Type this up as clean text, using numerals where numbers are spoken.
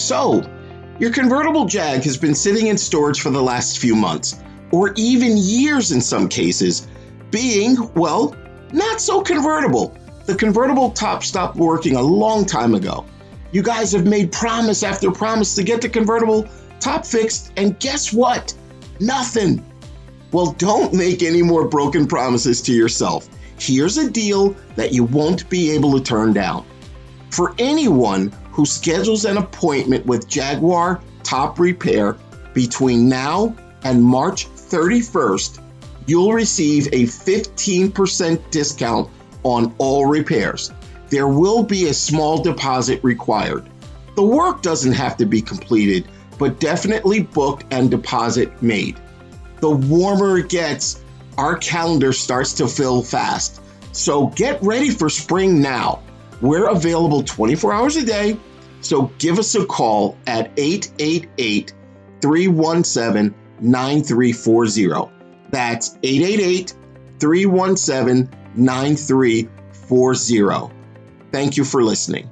So, your convertible Jag has been sitting in storage for the last few months, or even years in some cases, being, well, not so convertible. The convertible top stopped working a long time ago. You guys have made promise after promise to get the convertible top fixed, and guess what? Nothing. Well, don't make any more broken promises to yourself. Here's a deal that you won't be able to turn down. For anyone who schedules an appointment with Jaguar Top Repair between now and March 31st, you'll receive a 15% discount on all repairs. There will be a small deposit required. The work doesn't have to be completed, but definitely booked and deposit made. The warmer it gets, our calendar starts to fill fast. So get ready for spring now. We're available 24 hours a day, so give us a call at 888-317-9340. That's 888-317-9340. Thank you for listening.